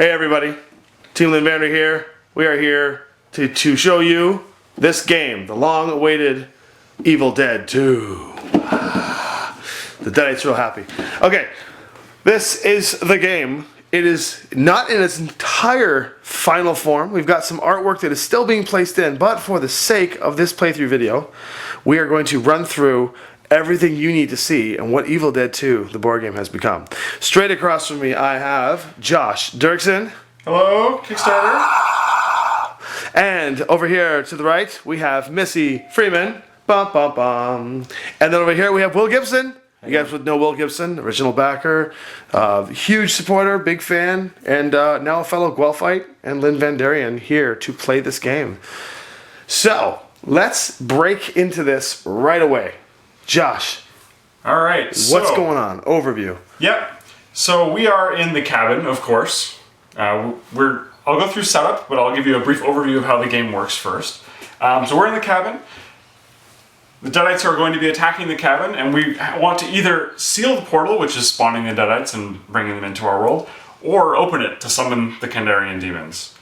Hey everybody, Team Lynnvander here. We are here to show you this game, the long-awaited Evil Dead 2. The Deadites real happy. Okay, this is the game. It is not in its entire final form. We've got some artwork that is still being placed in, but for the sake of this playthrough video, we are going to run through everything you need to see and what Evil Dead 2, the board game, has become. Straight across from me, I have Josh Dirksen. Hello, Kickstarter. And over here to the right, we have Missy Freeman. Bum, bum, bum. And then over here, we have Will Gibson. You guys would know Will Gibson, original backer, huge supporter, big fan, and now a fellow Guelphite and Lynnvanderian here to play this game. So, let's break into this right away. Josh. All right. What's going on? Overview. Yep. So we are in the cabin, of course. I'll go through setup, but I'll give you a brief overview of how the game works first. So we're in the cabin. The Deadites are going to be attacking the cabin, and we want to either seal the portal, which is spawning the Deadites and bringing them into our world, or open it to summon the Kandarian demons.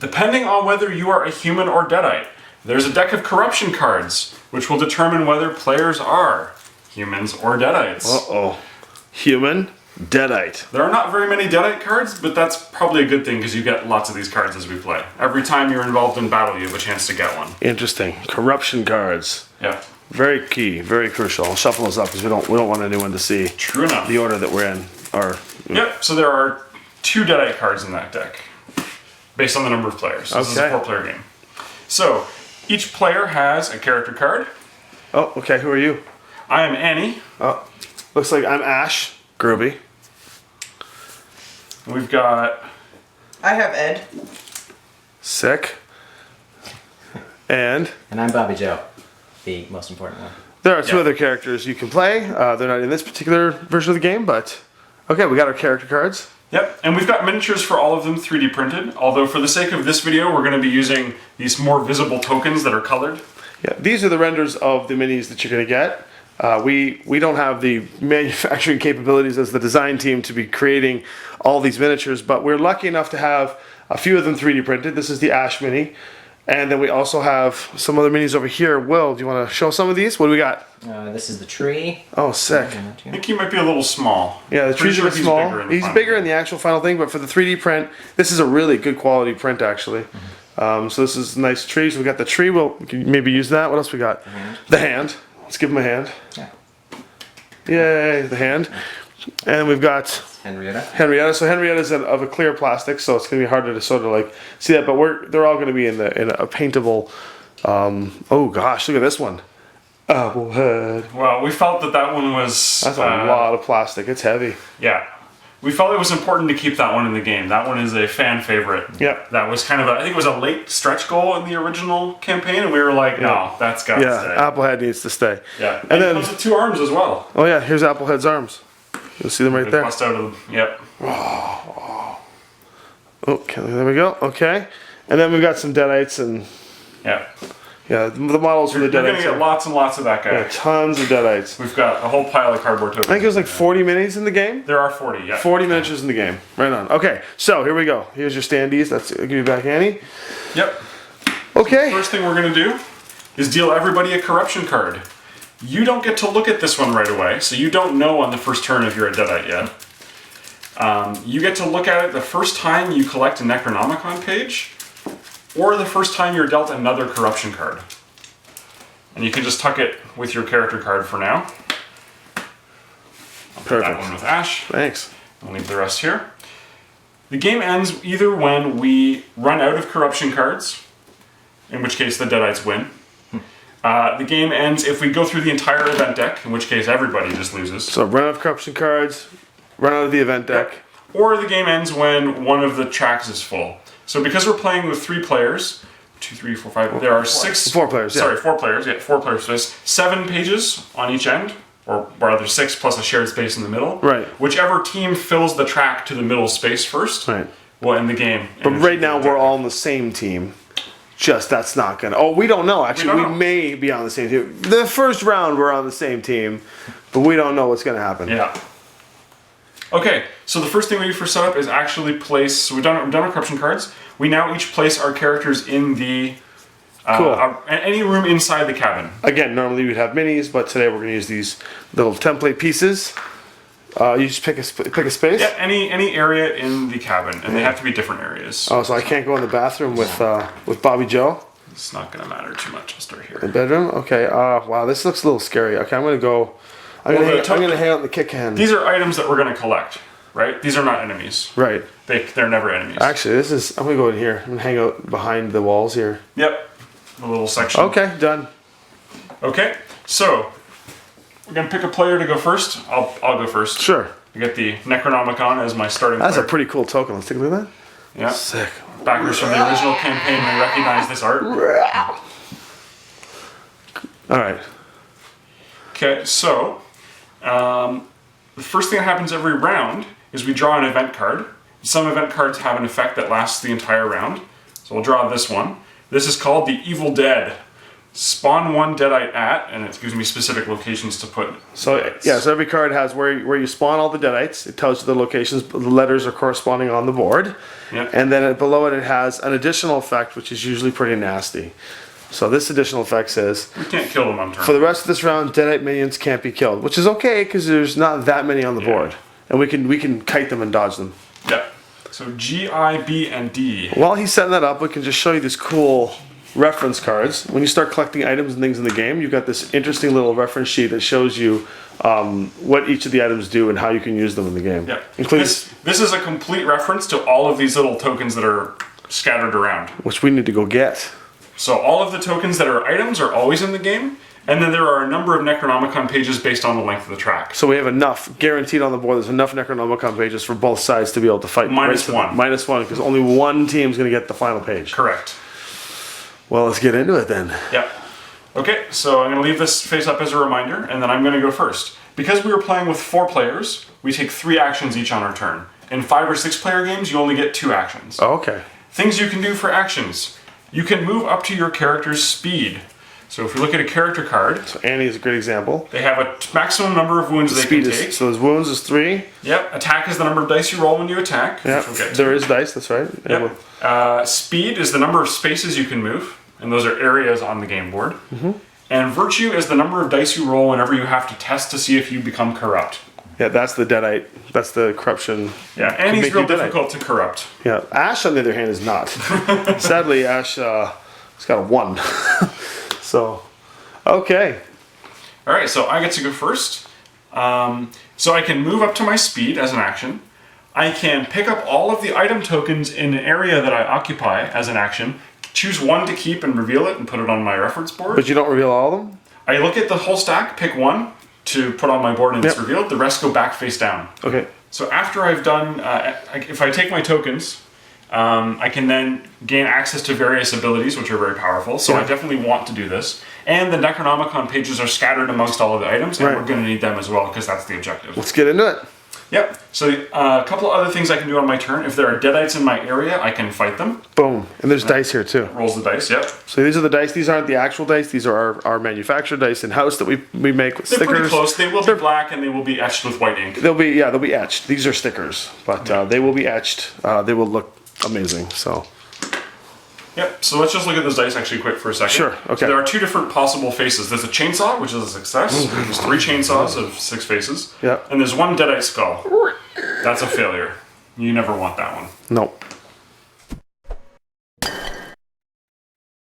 Depending on whether you are a human or Deadite, there's a deck of corruption cards, which will determine whether players are humans or Deadites. Uh-oh. Human, Deadite. There are not very many Deadite cards, but that's probably a good thing because you get lots of these cards as we play. Every time you're involved in battle, you have a chance to get one. Interesting. Corruption cards. Yeah. Very key, very crucial. I'll shuffle those up because we don't want anyone to see True enough. the order that we're in. Yep, so there are 2 Deadite cards in that deck, based on the number of players. So this is a 4-player game. So, each player has a character card. Oh, okay, who are you? I am Annie. Oh, looks like I'm Ash. Groovy. We've got... I have Ed. Sick. And I'm Bobby Joe, the most important one. there are 2 other characters you can play. They're not in this particular version of the game, but... Okay, we got our character cards. Yep, and we've got miniatures for all of them 3D printed, although for the sake of this video, we're going to be using these more visible tokens that are colored. Yeah, these are the renders of the minis that you're going to get. We don't have the manufacturing capabilities as the design team to be creating all these miniatures, but we're lucky enough to have a few of them 3D printed. This is the Ash mini. And then we also have some other minis over here. Will, do you want to show some of these? What do we got? This is the tree. Oh, sick. I think he might be a little small. Yeah, the tree's a bit small. He's bigger in the actual final thing, but for the 3D print, this is a really good quality print, actually. So this is a nice tree. So we got the tree. We'll maybe use that. What else we got? The hand. Let's give him a hand. Yeah. Yay, the hand. And we've got Henrietta. So Henrietta's of a clear plastic, so it's going to be harder to sort of like see that. But they're all going to be in a paintable. Oh gosh, look at this one. Applehead. Well, we felt that one was... That's a lot of plastic. It's heavy. Yeah. We felt it was important to keep that one in the game. That one is a fan favorite. Yep. That was kind of I think it was a late stretch goal in the original campaign, and we were like, no, that's got to stay. Applehead needs to stay. Yeah. And then it comes with 2 arms as well. Oh yeah, here's Applehead's arms. You'll see them right there. Bust out of them. Yep. Okay, there we go. Okay. And then we've got some Deadites and... Yeah, the models for the Deadites. You're going to get lots and lots of that guy. Yeah, tons of Deadites. We've got a whole pile of cardboard tokens. I think there's like 40 minis in the game. There are 40, yeah. 40 miniatures in the game. Right on. Okay, so here we go. Here's your standees. I'll give you back Annie. Yep. Okay. First thing we're going to do is deal everybody a corruption card. You don't get to look at this one right away, so you don't know on the first turn if you're a Deadite yet. You get to look at it the first time you collect a Necronomicon page, or the first time you're dealt another corruption card. And you can just tuck it with your character card for now. I'll put that one with Ash. Thanks. I'll leave the rest here. The game ends either when we run out of corruption cards, in which case the Deadites win. The game ends if we go through the entire event deck, in which case everybody just loses. So run out of corruption cards, run out of the event deck. Yep. Or the game ends when one of the tracks is full. So because we're playing with 3 players, 2, 3, 4, 5, there are 4 players, yeah. Sorry, 4 players, yeah, 4 player space. 7 pages on each end, or rather 6 plus a shared space in the middle. Right. Whichever team fills the track to the middle space first will end the game. But right now we're all on the same team. Just that's not gonna... Oh, we don't know, actually. We may be on the same team. The first round we're on the same team, but we don't know what's gonna happen. Yeah. Okay, so the first thing we do for setup is actually place. So we've done our corruption cards. We now each place our characters in the any room inside the cabin. Again, normally we'd have minis, but today we're going to use these little template pieces. You just pick a space. Yeah, any area in the cabin, and they have to be different areas. Oh, so I can't go in the bathroom with Bobby Joe. It's not going to matter too much. I'll start here. The bedroom. Okay. Wow, this looks a little scary. Okay, I'm going to go. I'm going to hang out in the kick hand. These are items that we're going to collect, right? These are not enemies. Right. They're never enemies. Actually, I'm going to go in here. I'm going to hang out behind the walls here. Yep. A little section. Okay, done. Okay, so we're going to pick a player to go first. I'll go first. Sure. I get the Necronomicon as my starting That's player. a pretty cool token. Let's take a look at that. Yeah. Sick. Backers from the original campaign may recognize this art. All right. Okay, so the first thing that happens every round is we draw an event card. Some event cards have an effect that lasts the entire round. So we'll draw this one. This is called the Evil Dead. Spawn one deadite at, and it gives me specific locations to put. So yeah, so every card has where you spawn all the deadites. It tells you the locations. The letters are corresponding on the board. Yep. And then below it has an additional effect, which is usually pretty nasty. So this additional effect says, We can't kill them on turn. for the rest of this round, deadite minions can't be killed, which is okay because there's not that many on the board, and we can kite them and dodge them. Yeah. So G, I, B, and D. While he's setting that up, we can just show you these cool reference cards. When you start collecting items and things in the game, you've got this interesting little reference sheet that shows you what each of the items do and how you can use them in the game. Yeah. Including This is a complete reference to all of these little tokens that are scattered around. which we need to go get. So all of the tokens that are items are always in the game, and then there are a number of Necronomicon pages based on the length of the track. So we have enough, guaranteed on the board, there's enough Necronomicon pages for both sides to be able to fight. Minus one. Minus one, because only one team's going to get the final page. Correct. Well, let's get into it then. Yep. Okay, so I'm going to leave this face up as a reminder, and then I'm going to go first. Because we were playing with 4 players, we take 3 actions each on our turn. In 5 or 6 player games, you only get 2 actions. Oh, okay. Things you can do for actions. You can move up to your character's speed. So if we look at a character card, So Annie is a great example. they have a maximum number of wounds they can take. So his wounds is 3. Yep. Attack is the number of dice you roll when you attack. Yeah, which we'll get to. there is dice, that's right. Yep. Speed is the number of spaces you can move, and those are areas on the game board. Mm-hmm. And virtue is the number of dice you roll whenever you have to test to see if you become corrupt. Yeah, that's the deadite. That's the corruption. Yeah, and he's make real you deadite. difficult to corrupt. Yeah, Ash on the other hand is not. Sadly, Ash has got a 1. So, okay. All right, so I get to go first. So I can move up to my speed as an action. I can pick up all of the item tokens in an area that I occupy as an action, choose one to keep and reveal it and put it on my reference board. But you don't reveal all of them? I look at the whole stack, pick one to put on my board and it's revealed. The rest go back face down. Okay. So after I've done, if I take my tokens, I can then gain access to various abilities, which are very powerful. So I definitely want to do this. And the Necronomicon pages are scattered amongst all of the items, and we're going to need them as well, because that's the objective. Let's get into it. Yep. So a couple of other things I can do on my turn. If there are deadites in my area, I can fight them. Boom. And there's dice here too. Rolls the dice, yep. So these are the dice. These aren't the actual dice. These are our manufactured dice in-house that we make with They're stickers. pretty close. They will be black, and they will be etched with white ink. They'll be etched. These are stickers, but they will be etched. They will look amazing. So Yep, so let's just look at those dice actually quick for a second. Sure, okay. So there are 2 different possible faces. There's a chainsaw, which is a success. There's 3 chainsaws of 6 faces. Yep. And there's 1 deadite skull. That's a failure. You never want that one. nope.